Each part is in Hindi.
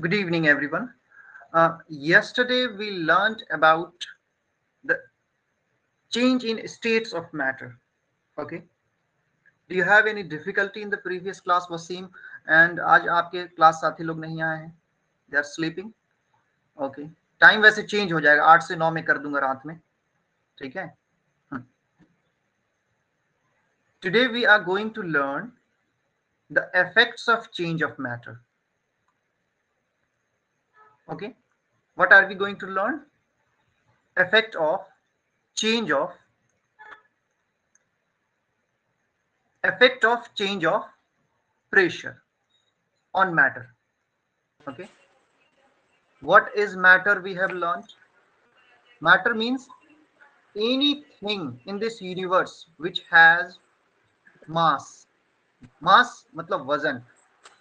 Good evening, everyone. Yesterday, we learned about the change in states of matter. Okay. Do you have any difficulty in the previous class, Wasim? And आज आपके क्लास साथी लोग नहीं आए हैं. They are sleeping. Okay. Time वैसे चेंज हो जाएगा. 8 से 9 में कर दूंगा रात में. ठीक है. Today we are going to learn the effects of change of matter. Okay. What are we going to learn? Effect of change of pressure on matter. Okay. What is matter? We have learned. Matter means anything in this universe which has mass. Mass मतलब वजन.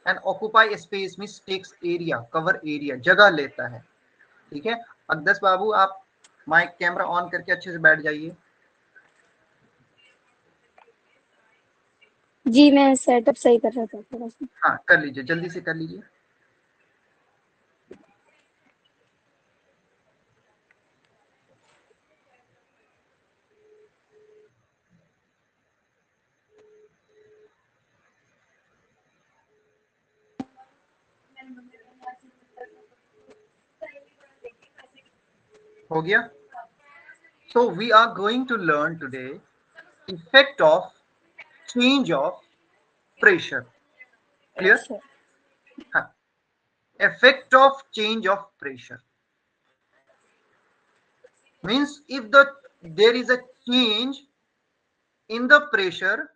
And occupy space means takes area, cover area, जगह लेता है. ठीक है. अकदस बाबू, आप माइक कैमरा ऑन करके अच्छे से बैठ जाइए. जी, मैं सेटअप सही कर रहा था थोड़ा सा. हाँ, कर लीजिए, जल्दी से कर लीजिए. हो गया. So we are going to learn today effect of change of pressure. Clear? अच्छा. हाँ. Effect of change of pressure means if there is a change in the pressure,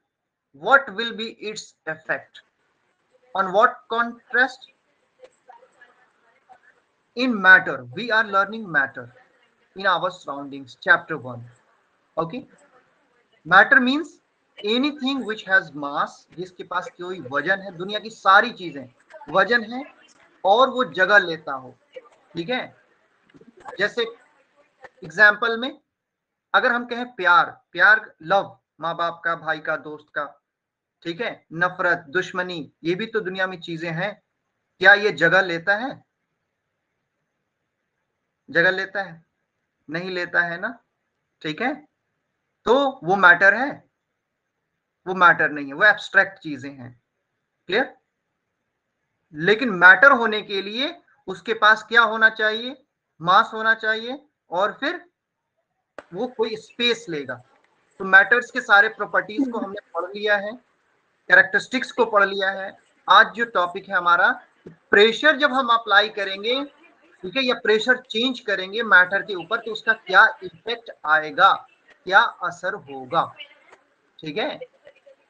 what will be its effect? On what contrast? In matter. We are learning matter in our surroundings, chapter 1. Okay. Matter means anything which has mass, जिसके पास कोई वजन है. दुनिया की सारी चीजें वजन है और वो जगह लेता हो. ठीक है. जैसे एग्जाम्पल में अगर हम कहें प्यार लव, माँ बाप का, भाई का, दोस्त का. ठीक है. नफरत, दुश्मनी, ये भी तो दुनिया में चीजें हैं. क्या ये जगह लेता है? जगह लेता है? नहीं लेता है ना. ठीक है. तो वो मैटर है? वो मैटर नहीं है, वो एब्स्ट्रैक्ट चीजें हैं. क्लियर. लेकिन मैटर होने के लिए उसके पास क्या होना चाहिए? मास होना चाहिए और फिर वो कोई स्पेस लेगा. तो मैटर्स के सारे प्रॉपर्टीज को हमने पढ़ लिया है, कैरेक्टरिस्टिक्स को पढ़ लिया है. आज जो टॉपिक है हमारा, प्रेशर जब हम अप्लाई करेंगे, ठीक है, या प्रेशर चेंज करेंगे मैटर के ऊपर, तो उसका क्या इफेक्ट आएगा, क्या असर होगा. ठीक है.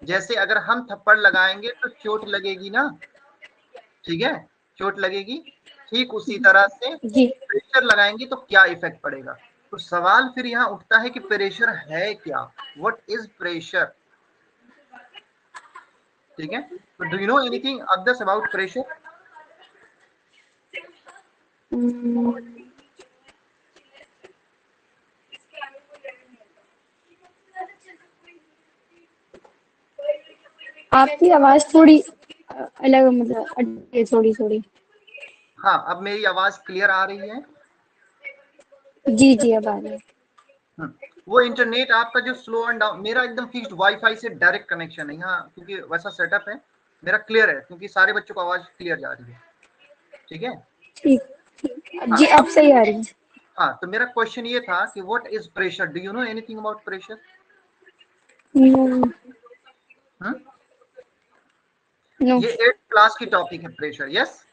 जैसे अगर हम थप्पड़ लगाएंगे तो चोट लगेगी ना. ठीक है. चोट लगेगी. ठीक उसी तरह से जी. प्रेशर लगाएंगे तो क्या इफेक्ट पड़ेगा. तो सवाल फिर यहाँ उठता है कि प्रेशर है क्या. What is pressure. ठीक है. तो do you know anything others about pressure? आपकी आवाज थोड़ी अलग, मतलब अटकी है थोड़ी थोड़ी. हाँ, अब मेरी आवाज क्लियर आ रही है? जी जी, अब आ रही है. वो इंटरनेट आपका जो स्लो एंड डाउन, मेरा एकदम फिक्स्ड वाईफाई से डायरेक्ट कनेक्शन है यहाँ, क्योंकि वैसा सेटअप है. मेरा क्लियर है क्योंकि सारे बच्चों को आवाज क्लियर जा रही है. ठीक है. ठीक. हाँ, जी, अब सही आ रही है. हाँ, तो मेरा क्वेश्चन ये था कि what is pressure. Do you know anything about pressure? No. ये 8th क्लास की टॉपिक है प्रेशर. यस.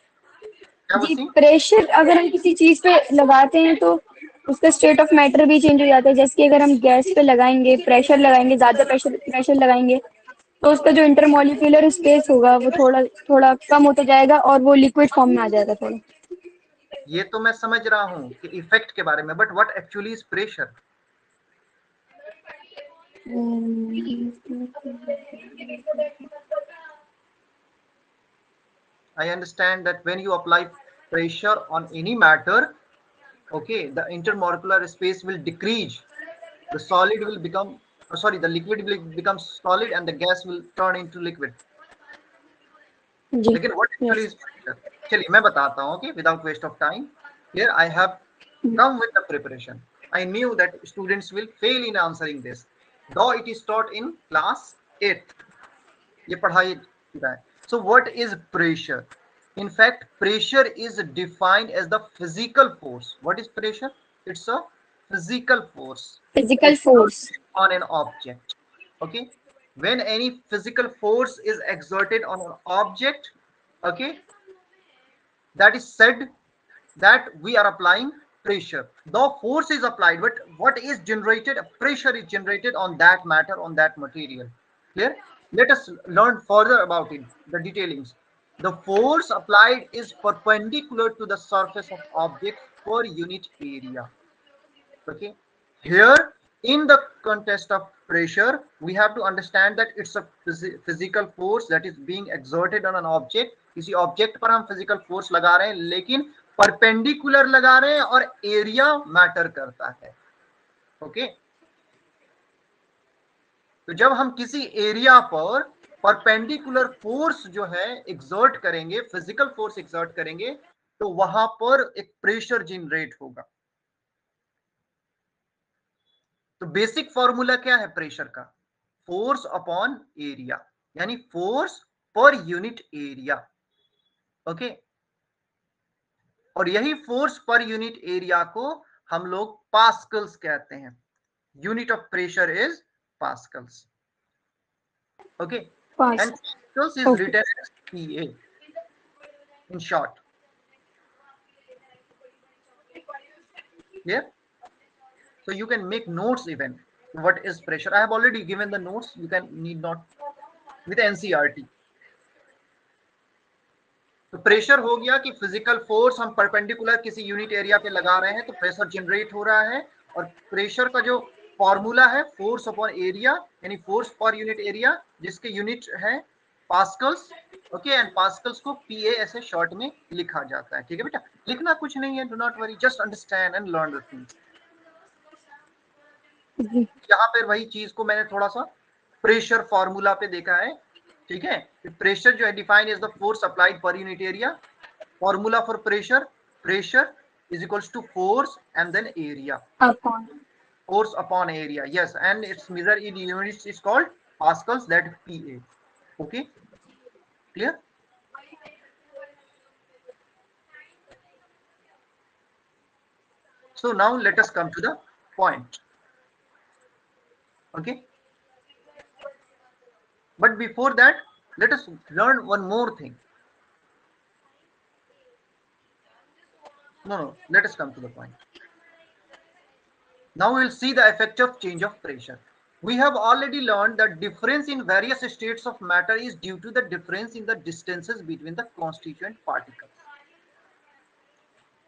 क्या जी, वसीम? प्रेशर अगर हम किसी चीज पे लगाते हैं तो उसका स्टेट ऑफ मैटर भी चेंज हो जाता है. जैसे कि अगर हम गैस पे लगाएंगे, प्रेशर लगाएंगे, ज्यादा प्रेशर लगाएंगे, तो उसका जो इंटरमॉलिक्यूलर स्पेस होगा वो थोड़ा थोड़ा कम होता जाएगा और वो लिक्विड फॉर्म में आ जाएगा थोड़ा. ये तो मैं समझ रहा हूँ कि इफेक्ट के बारे में, but what actually is pressure? I understand that when you apply pressure on any matter, okay, the intermolecular space will decrease. The solid will become, sorry, the liquid will become solid and the gas will turn into liquid. जी. Again, what actually yes. is pressure? चलिए मैं बताता हूँ कि without waste of time, here I have come with the preparation. I knew that students will fail in answering this, though it is taught in class 8th. ये पढ़ाई है. So what is pressure? In fact, pressure is defined as the physical force. What is pressure? It's a physical force. Physical force. Exerted on an object. Okay. When any physical force is exerted on an object, okay, that is said that we are applying pressure. The force is applied, but what is generated? Pressure is generated on that matter, on that material. Clear? Let us learn further about it, the detailings. The force applied is perpendicular to the surface of objects per unit area. Okay. Here, in the context of pressure, we have to understand that it's a physical force that is being exerted on an object. किसी ऑब्जेक्ट पर हम फिजिकल फोर्स लगा रहे हैं, लेकिन परपेंडिकुलर लगा रहे हैं और एरिया मैटर करता है. ओके. तो जब हम किसी एरिया पर परपेंडिकुलर फोर्स जो है एक्सर्ट करेंगे, फिजिकल फोर्स एक्सर्ट करेंगे, तो वहां पर एक प्रेशर जनरेट होगा. तो बेसिक फॉर्मूला क्या है प्रेशर का? फोर्स अपॉन एरिया, यानी फोर्स पर यूनिट एरिया. ओके. और यही फोर्स पर यूनिट एरिया को हम लोग पास्कल्स कहते हैं. Unit of pressure is pascals. Okay. And pascals is written as PA in short. Yeah. So you can make notes even what is pressure. I have already given the notes. You can need not with NCERT. तो प्रेशर हो गया कि फिजिकल फोर्स हम परपेंडिकुलर किसी यूनिट एरिया पे लगा रहे हैं तो प्रेशर जनरेट हो रहा है. और प्रेशर का जो फॉर्मूला है फोर्स अपॉन एरिया, यानी फोर्स पर यूनिट एरिया, जिसके यूनिट है पास्कल्स. ओके. एंड पास्कल्स को पीए ऐसे शॉर्ट में लिखा जाता है. ठीक है बेटा, लिखना कुछ नहीं है, do not worry, just understand and learn the things. यहाँ पे वही चीज को मैंने थोड़ा सा प्रेशर फॉर्मूला पे देखा है. ठीक है. प्रेशर जो है define is the force applied per unit area. Formula for pressure, pressure is equals to force and then area. Force upon area. Yes, and its measure in units is called pascals, that PA. Okay, clear? So now let us come to the point. Okay, but before that let us learn one more thing. No, let us come to the point. Now we will see the effect of change of pressure. We have already learned that difference in various states of matter is due to the difference in the distances between the constituent particles.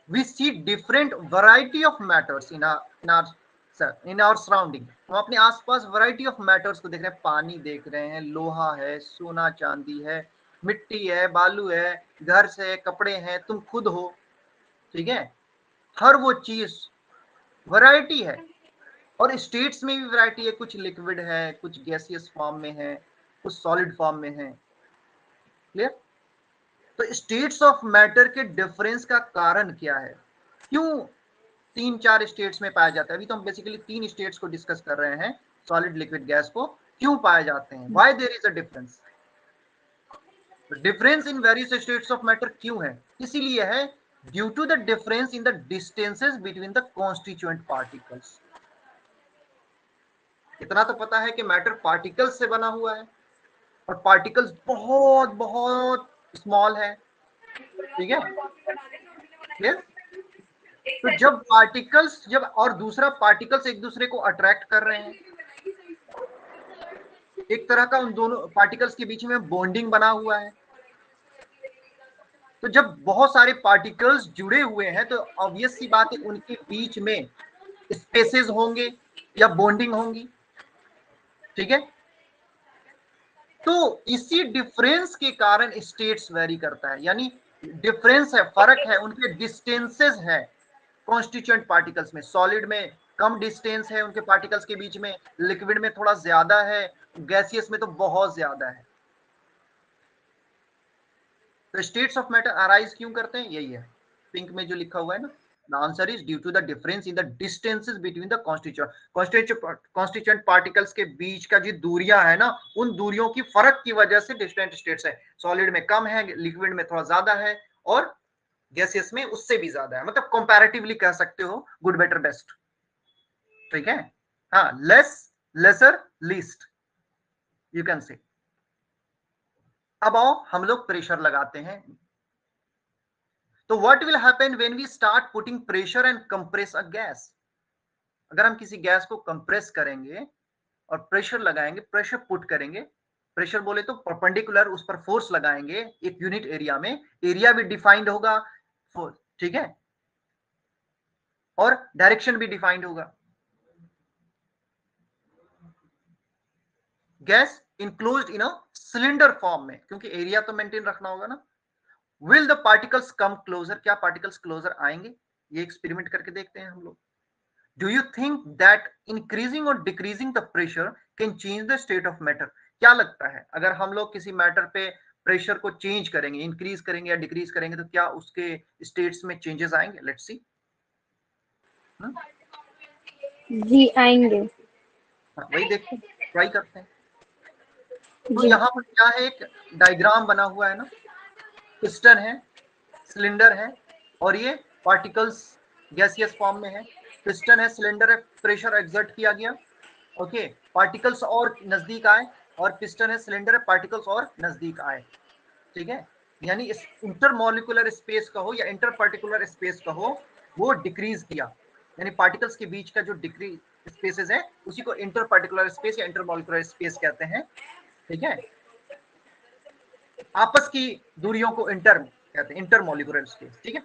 We see different variety of matters in our surrounding. हम अपने आसपास variety of matters को देख रहे हैं. पानी देख रहे हैं, लोहा है, सोना चांदी है, मिट्टी है, बालू है, घर से कपड़े हैं, तुम खुद हो. ठीक है. हर वो चीज वैरायटी है. और स्टेट्स में भी वैरायटी है. कुछ लिक्विड है, कुछ गैसियस फॉर्म में है, कुछ सॉलिड फॉर्म में है. क्लियर? तो स्टेट्स ऑफ मैटर के डिफरेंस का कारण क्या है? क्यों 3-4 स्टेट्स में पाया जाता है? अभी तो हम बेसिकली 3 स्टेट्स को डिस्कस कर रहे हैं, सॉलिड, लिक्विड, गैस को. क्यों पाए जाते हैं? Why there is a difference? Difference in various states of matter क्यों है? इसीलिए है due to the difference in the distances between the constituent particles. इतना तो पता है कि मैटर पार्टिकल्स से बना हुआ है और पार्टिकल्स बहुत बहुत स्मॉल है. ठीक है. क्लियर? तो जब पार्टिकल्स, जब और दूसरा पार्टिकल्स एक दूसरे को अट्रैक्ट कर रहे हैं, एक तरह का उन दोनों पार्टिकल्स के बीच में बॉन्डिंग बना हुआ है. तो जब बहुत सारे पार्टिकल्स जुड़े हुए हैं तो ऑब्वियस सी बात है उनके बीच में स्पेसेस होंगे या बॉन्डिंग होंगी. ठीक है. तो इसी डिफरेंस के कारण स्टेट्स वेरी करता है. यानी डिफरेंस है, फर्क है, उनके डिस्टेंसेस है कॉन्स्टिट्यूएंट पार्टिकल्स में. सॉलिड में कम डिस्टेंस है उनके पार्टिकल्स के बीच में, लिक्विड में थोड़ा ज्यादा है, गैसियस में तो बहुत ज्यादा है. तो स्टेट्स ऑफ मैटर अराइज क्यों करते हैं, यही है पिंक में जो लिखा हुआ है ना, the answer is due to the difference in the distances between the constituent particles के बीच का जो दूरियां है ना, उन दूरियों की फर्क की वजह से डिफरेंट स्टेट्स है। सॉलिड में कम है, लिक्विड में थोड़ा ज्यादा है, और गैसियस में उससे भी ज्यादा है, मतलब कंपैरेटिवली कह सकते हो गुड बेटर बेस्ट, ठीक है। हाँ, less lesser least you can say. अब आओ हम लोग प्रेशर लगाते हैं। तो what will happen when we start putting pressure and compress a gas. अगर हम किसी गैस को कंप्रेस करेंगे और प्रेशर लगाएंगे, प्रेशर पुट करेंगे, प्रेशर बोले तो परपेंडिकुलर उस पर फोर्स लगाएंगे एक यूनिट एरिया में, एरिया भी डिफाइंड होगा, ठीक है, और डायरेक्शन भी डिफाइंड होगा। Gas enclosed in a cylinder form में, क्योंकि एरिया तो मेंटेन रखना होगा ना। Will the particles come closer, क्या पार्टिकल्स क्लोजर आएंगे, ये एक्सपेरिमेंट करके देखते हैं हम लोग। Do you think that increasing और decreasing the pressure can change the state of matter. क्या लगता है अगर हम लोग किसी मैटर पे प्रेशर को चेंज करेंगे, इंक्रीज करेंगे या डिक्रीज करेंगे, तो क्या उसके स्टेट्स में चेंजेस आएंगे। Let's see. जी आएंगे। वही देखते हैं, ट्राई करते हैं। तो जी यहाँ पर क्या है, एक डायग्राम बना हुआ है ना, पिस्टन है, सिलेंडर है, और ये पार्टिकल्स गैसियस फॉर्म में है। पिस्टन है, सिलेंडर है, प्रेशर एक्सर्ट किया गया, ओके, पार्टिकल्स और नजदीक आए, और पिस्टन है, सिलेंडर है, पार्टिकल्स और नजदीक आए, ठीक है। यानी इस इंटरमोलिकुलर स्पेस का हो या इंटर पार्टिकुलर स्पेस का हो, वो डिक्रीज किया, यानी पार्टिकल्स के बीच का जो डिक्रीज स्पेसेस है उसी को इंटर पार्टिकुलर स्पेस या इंटरमोलिकुलर स्पेस कहते हैं, ठीक है। आपस की दूरियों को इंटर कहते हैं, इंटरमोलिकुलर स्पेस, ठीक है।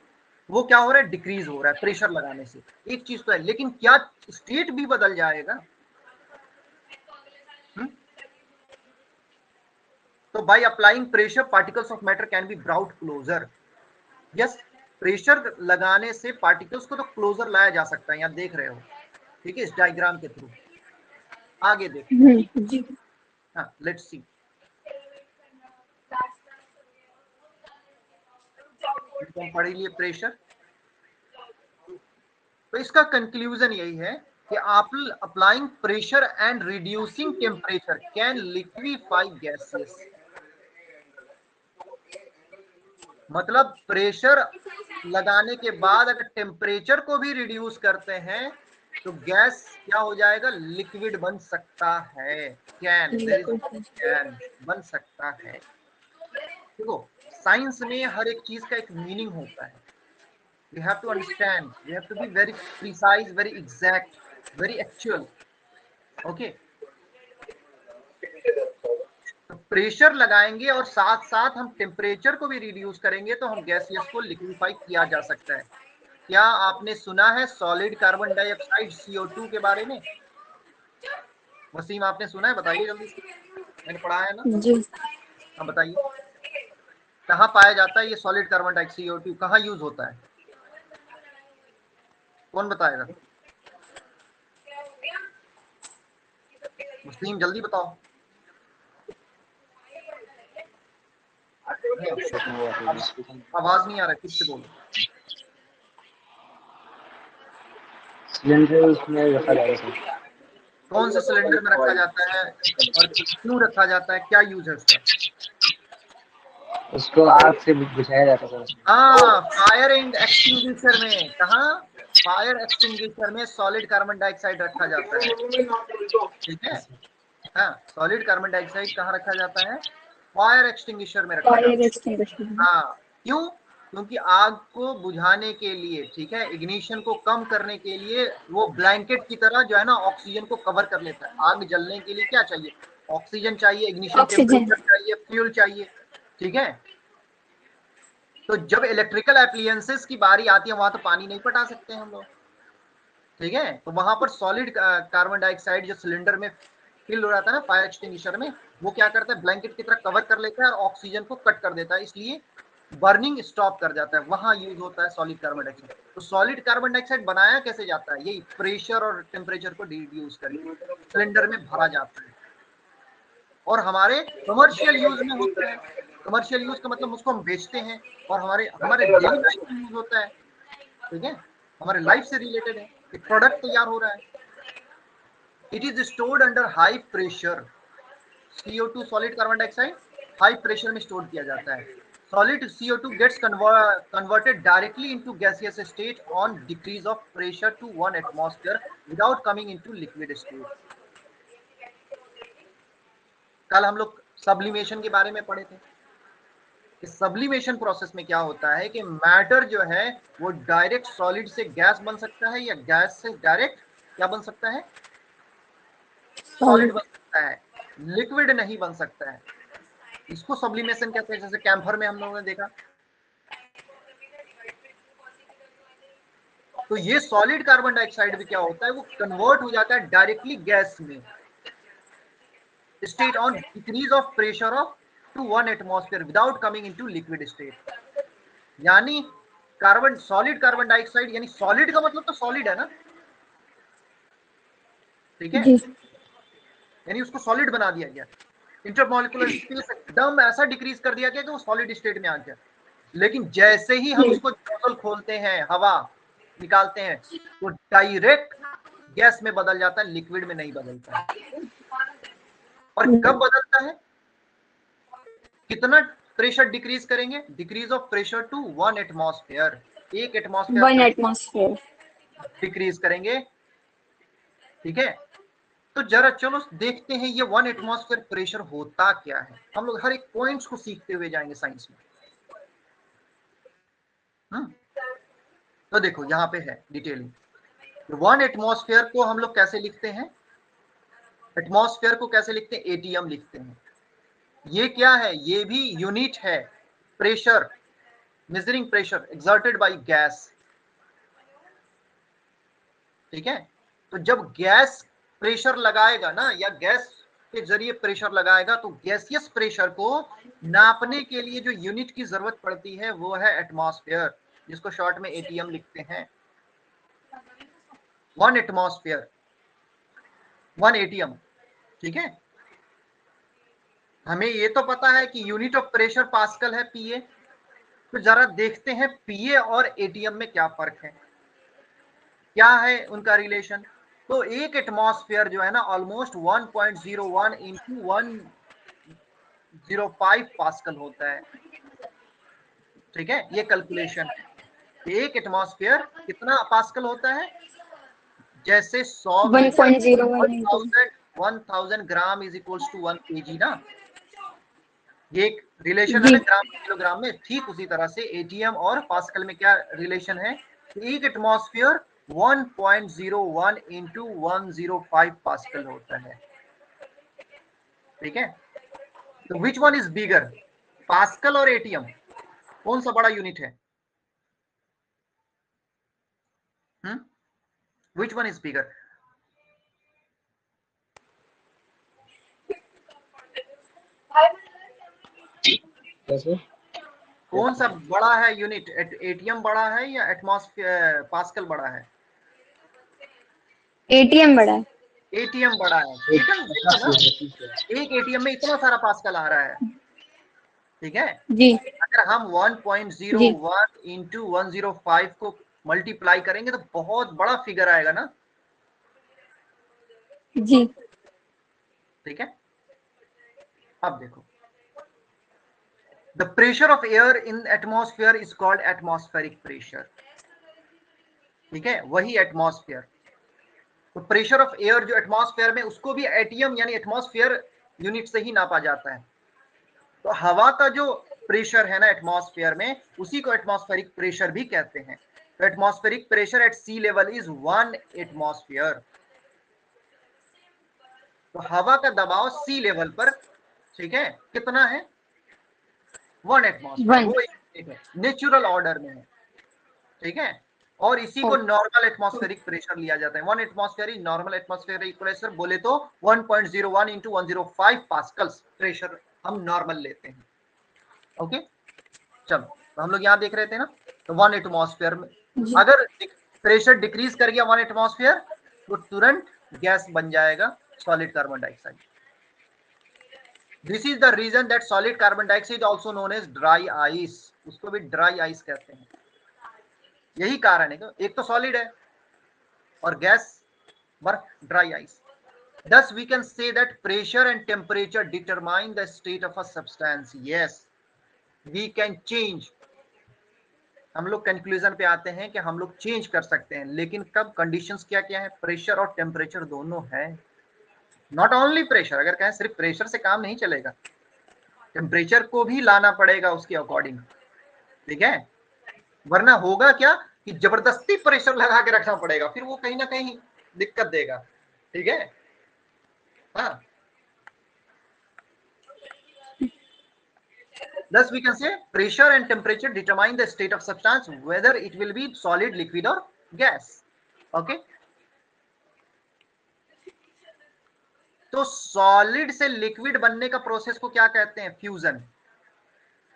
वो क्या हो रहा है, डिक्रीज हो रहा है प्रेशर लगाने से। एक चीज तो है, लेकिन क्या स्टेट भी बदल जाएगा। तो by applying pressure particles of matter can be brought closer. Yes, pressure लगाने से पार्टिकल्स को तो क्लोजर लाया जा सकता है, यहां देख रहे हो, ठीक है, इस डायग्राम के थ्रू। आगे देखते हैं, जी हाँ लेट्स सी। हम पढ़ लिए प्रेशर। तो इसका कंक्लूजन यही है कि applying pressure and reducing temperature can liquefy gases. मतलब प्रेशर लगाने के बाद अगर टेम्परेचर को भी रिड्यूस करते हैं तो गैस क्या हो जाएगा, लिक्विड बन सकता है। कैन, देयर इज कैन, बन सकता है। देखो, साइंस में हर एक चीज का एक मीनिंग होता है। We have to understand, we have to be very precise, very exact, very actual, okay। तो प्रेशर लगाएंगे और साथ साथ हम टेम्परेचर को भी रिड्यूस करेंगे तो हम गैसियस को लिक्विफाई किया जा सकता है। क्या आपने सुना है सॉलिड कार्बन डाइऑक्साइड CO2 के बारे में। वसीम, आपने सुना है, बताइए जल्दी से, मैंने पढ़ा है ना। जी हाँ बताइए, कहाँ पाया जाता है ये सॉलिड कार्बन डाइऑक्साइड CO2, कहाँ यूज होता है, कौन बताएगा। वसीम जल्दी बताओ। आवाज नहीं आ रहा, फिर से बोलो। सिलेंडर उसमें रखा जाता है। कौन से सिलेंडर में रखा जाता है और क्यों रखा जाता है, क्या यूज है उसका। उसको आग से बुझाया जाता है। हाँ, फायर एंड एक्सटिंग्विशर में, कहाँ, फायर एक्सटिंग्विशर में सॉलिड कार्बन डाइऑक्साइड रखा जाता है, ठीक है। हाँ, सॉलिड कार्बन डाइऑक्साइड कहाँ रखा जाता है, फायर एक्सटिंग्विशर में रखा जाता फायर है। एक्सटिंग्विशर। हाँ, क्यों, क्योंकि आग को बुझाने के लिए, ठीक है, इग्निशन को कम करने के लिए वो ब्लैंकेट की तरह जो है ना ऑक्सीजन को कवर कर लेता है। आग जलने के लिए क्या चाहिए, ऑक्सीजन चाहिए, इग्निशन ऑक्सीजन। टेम्परेचर चाहिए, फ्यूल चाहिए, ठीक है। तो जब इलेक्ट्रिकल एप्लियंसेस की बारी आती है वहां तो पानी नहीं पटा सकते हम लोग, ठीक है। तो वहां पर सॉलिड कार्बन डाइऑक्साइड जो सिलेंडर में फिल हो जाता है ना फायर एक्सटिंग्विशर में, वो क्या करता है, ब्लैंकेट की तरह कवर कर लेता है और ऑक्सीजन को कट कर देता है, इसलिए बर्निंग स्टॉप कर जाता है, वहां यूज होता है सॉलिड कार्बन डाइऑक्साइड। तो सॉलिड कार्बन डाइऑक्साइड बनाया कैसे जाता है, यही प्रेशर और टेम्परेचर को रिड्यूस करके सिलेंडर में भरा जाता है और हमारे कमर्शियल यूज में होता है। कमर्शियल यूज का मतलब उसको हम बेचते हैं और हमारे डेली लाइफ में यूज होता है, ठीक है, हमारे लाइफ से रिलेटेड है, एक प्रोडक्ट तैयार हो रहा है। It is stored under high pressure, CO2 solid carbon dioxide high pressure में स्टोर किया जाता है। Solid CO2 gets converted directly into gaseous state on decrease of pressure to 1 atmosphere without coming into liquid state। कल हम लोग सब्लिमेशन के बारे में पढ़े थे। इस सब्लिमेशन प्रोसेस में क्या होता है कि मैटर जो है वो डायरेक्ट सॉलिड से गैस बन सकता है या गैस से डायरेक्ट क्या बन सकता है, सॉलिड बन सकता है, लिक्विड नहीं बन सकता है। इसको सब्लिमेशन कहते हैं। जैसे कैम्फर में हम लोगों ने देखा, तो ये सॉलिड कार्बन डाइऑक्साइड भी क्या होता है, वो कन्वर्ट हो जाता है डायरेक्टली गैस में, state on decrease of pressure of to 1 atmosphere without coming into liquid state. यानी सॉलिड कार्बन डाइऑक्साइड, यानी सॉलिड का मतलब तो सॉलिड है ना, ठीक है, यानी उसको सॉलिड बना दिया गया, इंटरमॉलिक्यूलर स्पेस एकदम ऐसा डिक्रीज कर दिया गया कि वो सॉलिड स्टेट में आ गया। लेकिन जैसे ही हम उसको नोजल खोलते हैं, हवा निकालते हैं, तो डायरेक्ट गैस में बदल जाता है, लिक्विड में नहीं बदलता है। और कब बदलता है, कितना प्रेशर डिक्रीज करेंगे, decrease of pressure to 1 atmosphere, 1 atmosphere decrease करेंगे, ठीक है। तो जरा चलो देखते हैं ये 1 एटमॉस्फेयर प्रेशर होता क्या है। हम लोग हर एक पॉइंट्स को सीखते हुए जाएंगे साइंस में। तो देखो यहाँ पे है डिटेलिंग। 1 एटमॉस्फेयर को हम लोग कैसे लिखते हैं, एटमॉस्फेयर को कैसे लिखते हैं, ATM लिखते हैं। ये क्या है, ये भी यूनिट है, pressure, measuring pressure exerted by gas, ठीक है। तो जब गैस प्रेशर लगाएगा ना, या गैस के जरिए प्रेशर लगाएगा, तो गैसियस प्रेशर को नापने के लिए जो यूनिट की जरूरत पड़ती है वो है एटमॉस्फेयर, जिसको शॉर्ट में ATM लिखते हैं। 1 एटमॉस्फेयर 1 ATM, ठीक है। हमें ये तो पता है कि यूनिट ऑफ प्रेशर पास्कल है, PA। तो जरा देखते हैं PA और ATM में क्या फर्क है, क्या है उनका रिलेशन। तो एक एटमॉस्फेयर जो है ना ऑलमोस्ट 1.01 इंटू 105 पास्कल होता है, ठीक है। ये कैलकुलेशन है, एक एटमॉस्फेयर कितना पास्कल होता है, जैसे 100 metre 1000 gram is equals to 1 kg ना, ये एक रिलेशन है ना ग्राम किलोग्राम में। ठीक उसी तरह से ATM और पास्कल में क्या रिलेशन है, एक एटमॉस्फेयर 1.01 इंटू 105 पास्कल होता है, ठीक है। तो which one is bigger, pascal और ATM, कौन सा बड़ा यूनिट है, विच वन इज बिगर। कौन सा बड़ा है यूनिट, ATM बड़ा है या एटमॉस्फेयर पास्कल बड़ा है, ATM बड़ा है, ATM बड़ा है, ठीक है ना। एक ATM में इतना सारा पास्कल आ रहा है, ठीक है जी। अगर हम 1.01 इंटू 105 को मल्टीप्लाई करेंगे तो बहुत बड़ा फिगर आएगा ना, जी। ठीक है। अब देखो, the pressure of air in atmosphere is called atmospheric pressure, ठीक है, वही एटमॉस्फेयर। तो प्रेशर ऑफ एयर जो एटमॉस्फेयर में, उसको भी ATM यानी एटमॉस्फेयर यूनिट से ही नापा जाता है। तो हवा का जो प्रेशर है ना एटमॉस्फेयर में, उसी को एटमॉस्फेरिक प्रेशर भी कहते हैं। तो atmospheric pressure at sea level is 1 atmosphere. तो हवा का दबाव सी लेवल पर, ठीक है, कितना है, 1 एटमॉस्फेयर, वो एक है, नेचुरल ऑर्डर में है, ठीक है। और इसी को नॉर्मल एटमॉस्फेरिक प्रेशर लिया जाता है। 1 atmosphere is normal atmospheric pressure, बोले तो 1.01 इंटू 105 पास्कल्स प्रेशर हम नॉर्मल लेते हैं, ओके। चलो, तो हम लोग यहाँ देख रहे थे ना, तो 1 एटमॉस्फेयर में अगर प्रेशर डिक्रीज कर गया 1 एटमॉस्फेयर, तो तुरंत गैस बन जाएगा solid carbon dioxide. This is the reason that solid carbon dioxide also known as dry ice, उसको भी ड्राई आइस कहते हैं। यही कारण है कि एक तो सॉलिड है और गैस बर्फ, dry ice. Thus we can say that pressure and temperature determine the state of a substance. Yes, we can change. हम लोग कंक्लूजन पे आते हैं कि हम लोग चेंज कर सकते हैं, लेकिन कब? कंडीशंस क्या क्या है? प्रेशर और टेम्परेचर दोनों है। नॉट ओनली प्रेशर, अगर कहें सिर्फ प्रेशर से काम नहीं चलेगा, टेम्परेचर को भी लाना पड़ेगा उसके अकॉर्डिंग, ठीक है? वरना होगा क्या कि जबरदस्ती प्रेशर लगा के रखना पड़ेगा, फिर वो कहीं ना कहीं दिक्कत देगा, ठीक है? हाँ, thus we can say pressure and temperature determine the state of substance, whether it will be solid, liquid or gas. Okay, तो सॉलिड से लिक्विड बनने का प्रोसेस को क्या कहते हैं? Fusion.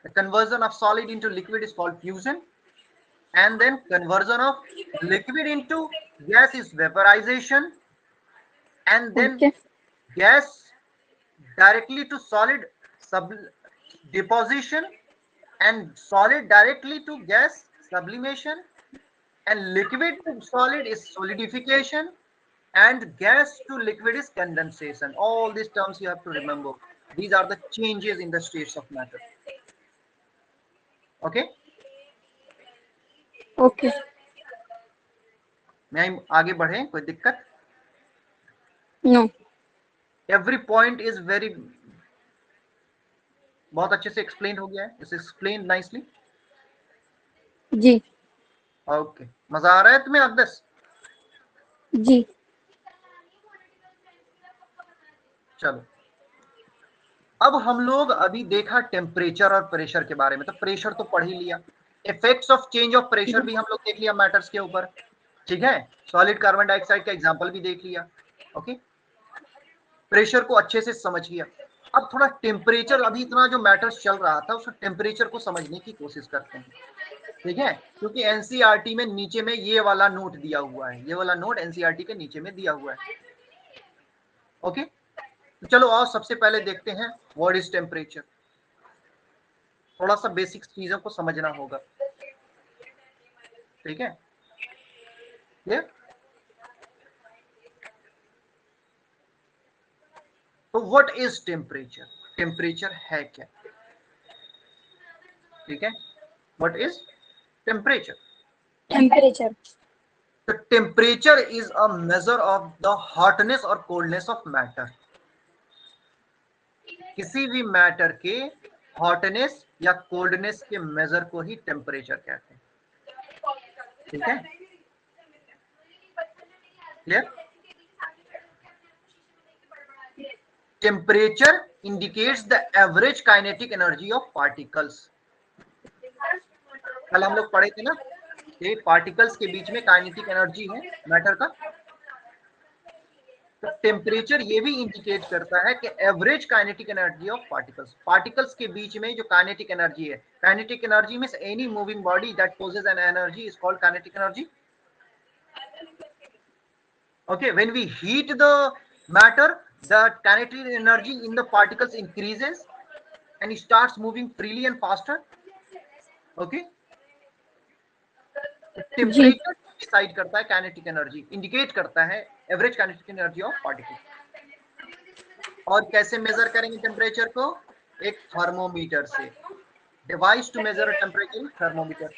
The conversion of solid into liquid is called fusion, and then conversion of liquid into gas is vaporization, and then Okay. gas directly to solid deposition, and solid directly to gas sublimation, and liquid to solid is solidification, and gas to liquid is condensation. All these terms you have to remember. These are the changes in the states of matter. Okay, Okay. मैं आगे बढ़े, कोई दिक्कत? No. Every point is very बहुत अच्छे से एक्सप्लेन हो गया है, इट्स एक्सप्लेन नाइसली। जी। ओके, मजा आ रहा है तुम्हें अब्दस? जी। चलो, अब हम लोग अभी देखा टेम्परेचर और प्रेशर के बारे में, तो प्रेशर तो पढ़ ही लिया, effects of change of pressure भी हम लोग देख लिया मैटर्स के ऊपर, ठीक है? सॉलिड कार्बन डाइऑक्साइड का एग्जांपल भी देख लिया। ओके, प्रेशर को अच्छे से समझ लिया। अब थोड़ा टेम्परेचर, अभी इतना जो मैटर्स चल रहा था उस टेम्परेचर को समझने की कोशिश करते हैं, ठीक है? क्योंकि एनसीईआरटी में नीचे में ये वाला नोट दिया हुआ है, ये वाला नोट एनसीईआरटी के नीचे में दिया हुआ है। ओके, तो चलो आओ सबसे पहले देखते हैं व्हाट इज टेम्परेचर। थोड़ा सा बेसिक चीजों को समझना होगा, ठीक है? ये तो व्हाट इज टेम्परेचर? टेम्परेचर है क्या, ठीक है? What is temperature? Temperature. The temperature is a measure of the hotness or coldness of matter. किसी भी मैटर के हॉटनेस या कोल्डनेस के मेजर को ही टेम्परेचर कहते हैं, ठीक है? Clear? Temperature indicates the average kinetic energy of particles. कल हम लोग पढ़े थे ना कि पार्टिकल्स के बीच में काइनेटिक एनर्जी है मैटर का, तो टेम्परेचर ये भी इंडिकेट करता है कि average kinetic energy of particles, particles के बीच में जो काइनेटिक एनर्जी है। Kinetic energy means any moving body that possess an energy is called kinetic energy. Okay, when we heat the matter, the kinetic energy in the particles increases and it starts moving freely and faster. Okay, temperature decide करता है काइनेटिक एनर्जी, इंडिकेट करता है average kinetic energy of particle. और कैसे मेजर करेंगे टेम्परेचर को? एक थर्मोमीटर से। Device to measure temperature, thermometer.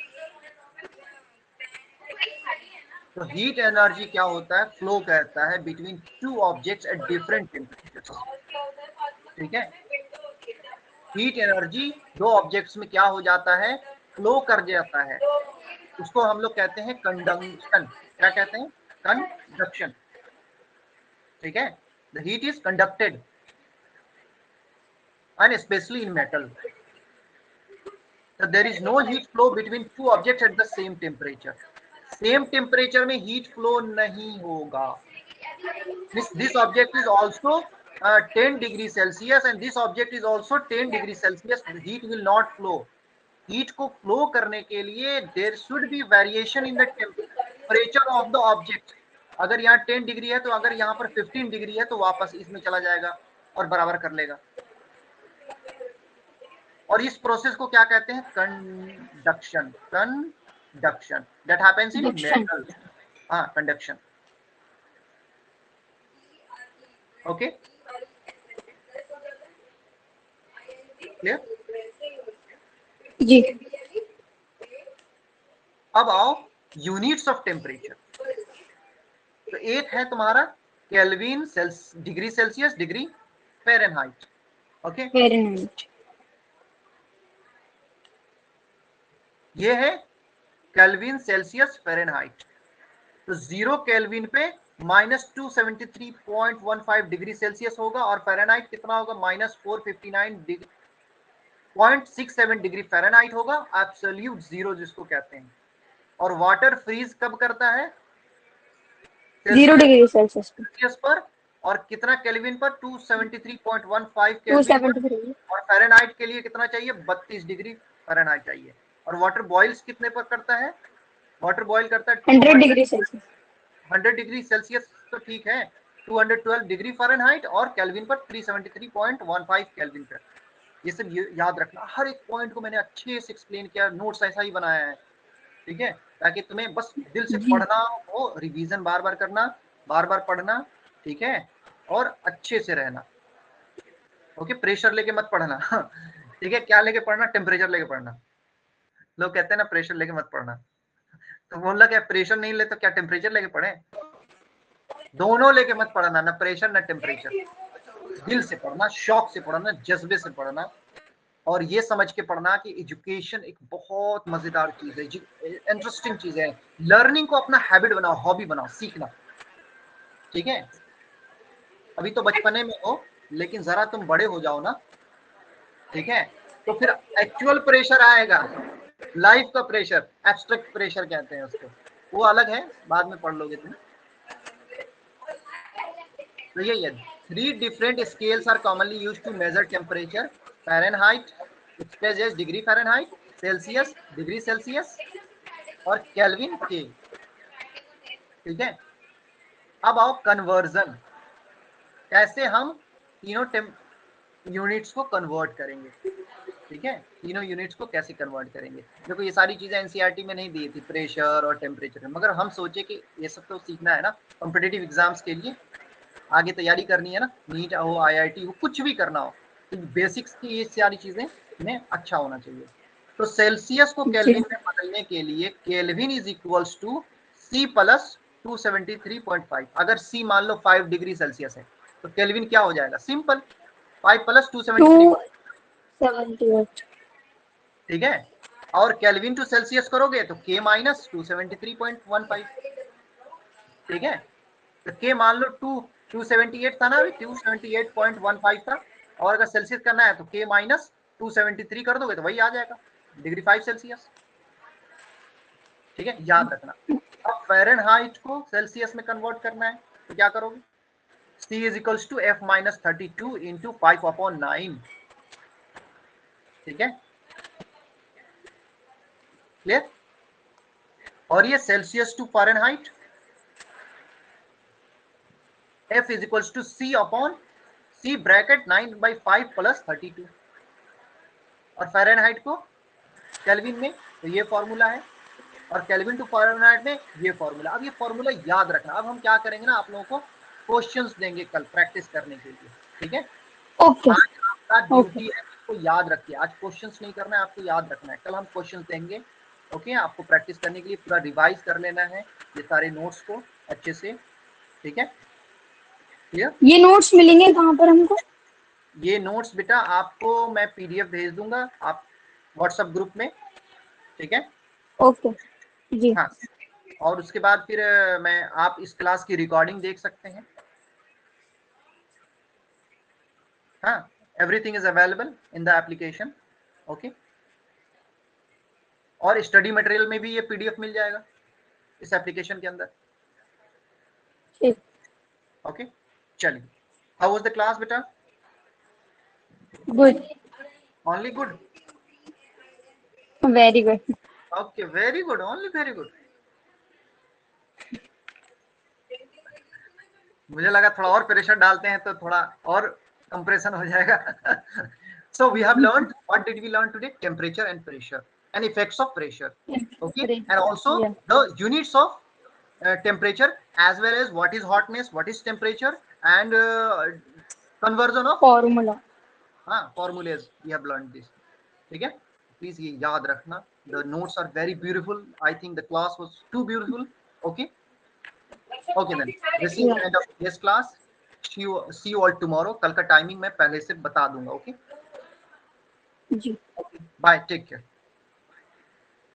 तो हीट एनर्जी क्या होता है? फ्लो कहता है between two objects at different temperatures, ठीक है? हीट एनर्जी दो ऑब्जेक्ट्स में क्या हो जाता है? फ्लो कर जाता है, उसको हम लोग कहते हैं कंडक्शन। क्या कहते हैं? कंडक्शन, ठीक है? The heat is conducted and specially in metal, so there is no heat flow between two objects at the same temperature. Same temperature में हीट फ्लो नहीं होगा। This object is also 10 degree Celsius and this object is also 10 degree Celsius. Heat will not flow. Heat को फ्लो करने के लिए there should be variation in the temperature of the object. अगर यहाँ 10 डिग्री है तो अगर यहाँ पर 15 डिग्री है तो वापस इसमें चला जाएगा और बराबर कर लेगा, और इस प्रोसेस को क्या कहते हैं? Conduction. Conduction that happens in Conduction. Metal. हाँ, कंडक्शन। Okay, clear? जी। अब आओ यूनिट्स ऑफ टेम्परेचर। तो एक है तुम्हारा Kelvin, degree Celsius, degree Fahrenheit. Okay, Fahrenheit. ये है केल्विन, सेल्सियस, फ़ारेनहाइट। तो 0 केल्विन पे -273.15 डिग्री सेल्सियस होगा और फ़ारेनहाइट कितना होगा? -459.67 डिग्री फ़ारेनहाइट होगा, एब्सोल्यूट जीरो जिसको कहते हैं। और वाटर फ्रीज कब करता है? 0 डिग्री सेल्सियस पे। सेल्सियस पर। और कितना केल्विन पर? 273.15 केल्विन पर। 273. और फ़ारेनहाइट के लिए कितना चाहिए? 32 डिग्री फ़ारेनहाइट चाहिए। और वाटर बॉइल्स कितने पर करता है? वाटर बॉयल करता है 100 डिग्री सेल्सियस. 100 डिग्री सेल्सियस, तो ठीक है, 212 डिग्री फ़ारेनहाइट और केल्विन पर 373.15 केल्विन पर। ये सब याद रखना, हर एक पॉइंट को मैंने अच्छे से एक्सप्लेन किया, नोट्स ऐसा ही बनाया है, ठीक है, ताकि तुम्हें बस दिल से जी. पढ़ना हो, रिवीजन बार बार करना, बार बार पढ़ना, ठीक है, और अच्छे से रहना। ओके, प्रेशर लेके मत पढ़ना ठीक है, क्या लेके पढ़ना? टेम्परेचर लेके पढ़ना। लोग कहते हैं ना प्रेशर लेके मत पढ़ना, तो बोला क्या प्रेशर नहीं ले तो क्या टेम्परेचर लेके पढ़े? दोनों लेके मत पढ़ना, ना प्रेशर ना टेम्परेचर। दिल से पढ़ना, शौक से पढ़ना, जज्बे से पढ़ना, और ये समझ के पढ़ना कि एजुकेशन एक बहुत मजेदार चीज है, इंटरेस्टिंग चीज है। लर्निंग को अपना हैबिट बनाओ, हॉबी बनाओ, सीखना, ठीक है। अभी तो बचपने में हो, लेकिन जरा तुम बड़े हो जाओ ना, ठीक है, तो फिर एक्चुअल प्रेशर आएगा, लाइफ का प्रेशर, एब्स्ट्रैक्ट प्रेशर कहते हैं उसको, वो अलग है, बाद में पढ़ लोगे तुम। तो यही है, 3 different scales are commonly used to measure temperature. Fahrenheit express as degree Fahrenheit, Celsius degree Celsius, और केल्विन के, ठीक है। अब आओ कन्वर्जन, कैसे हम तीनों यूनिट्स को कन्वर्ट करेंगे, ठीक है, तीनों यूनिट्स को कैसे कन्वर्ट करेंगे। देखो ये सारी चीजें एनसीईआरटी में नहीं दी थी, प्रेशर और टेम्परेचर, मगर हम सोचे कि ये सब तो सीखना है ना कॉम्पिटिटिव एग्जाम्स के लिए, आगे तैयारी करनी है ना, नीट हो, आईआईटी हो, कुछ भी करना हो, तो बेसिक्स की ये सारी चीजें में अच्छा होना चाहिए। तो सेल्सियस को जी. केल्विन में बदलने के लिए Kelvin is equals to C plus 273.5। अगर सी मान लो 5 डिग्री सेल्सियस है, तो केल्विन क्या हो जाएगा? Simple, 5 plus 273, 278. ठीक है। और केल्विन टू सेल्सियस करोगे तो के माइनस 273.15, ठीक है। तो के मान लो 278 था ना, अभी 278.15 था, और अगर सेल्सियस करना है तो के माइनस 273 कर दोगे तो वही आ जाएगा, डिग्री 5 सेल्सियस, ठीक है, याद रखना। अब फ़ारेनहाइट को सेल्सियस में कन्वर्ट करना है, तो क्या करोगे? C is equals to F minus 32 into 5/9, ठीक है, क्लियर। और ये Celsius to Fahrenheit, F is equals to C bracket 9/5 plus 32, और फ़ारेनहाइट को केल्विन में तो ये फॉर्मूला है, और केल्विन टू फ़ारेनहाइट में ये फॉर्मूला। अब ये फॉर्मूला याद रखना। अब हम क्या करेंगे ना, आप लोगों को क्वेश्चंस देंगे कल प्रैक्टिस करने के लिए, ठीक है। ओके. आज आपका ओके. ड्यूटी है इसको याद रखिए, आज क्वेश्चंस नहीं करना है, आपको याद रखना है, कल हम क्वेश्चंस देंगे, ओके। आपको प्रैक्टिस करने के लिए पूरा रिवाइज कर लेना है ये सारे नोट्स को अच्छे से, ठीक है, क्लियर। ये नोट्स मिलेंगे कहाँ पर हमको? ये नोट्स बेटा आपको मैं पीडीएफ भेज दूंगा, आप व्हाट्सएप ग्रुप में, ठीक है। ओके. जी. हाँ, और उसके बाद फिर मैं आप इस क्लास की रिकॉर्डिंग देख सकते हैं। हाँ, everything is available in the application, okay. और स्टडी मटेरियल में भी ये पीडीएफ मिल जाएगा इस एप्लीकेशन के अंदर, ठीक. ओके। चलिए, हाउ वाज द क्लास बेटा? Good. Only good? Very good. Okay, very good, only very good. मुझे लगा थोड़ा और प्रेशर डालते हैं तो थोड़ा और कंप्रेशन हो जाएगा So we have learned, what did we learn today? Temperature and pressure and effects of pressure. Okay, and also Yeah. the units of temperature, as well as what is hotness, what is temperature, and conversion of Formula. formulas. We have learned this. ठीक है, प्लीज ये याद रखना. The notes are very beautiful. I think the class was too beautiful. Okay. Okay then. This is the end of this class. See you all tomorrow. कल का टाइमिंग मैं पहले से बता दूंगा. Okay. जी. Bye. Take care.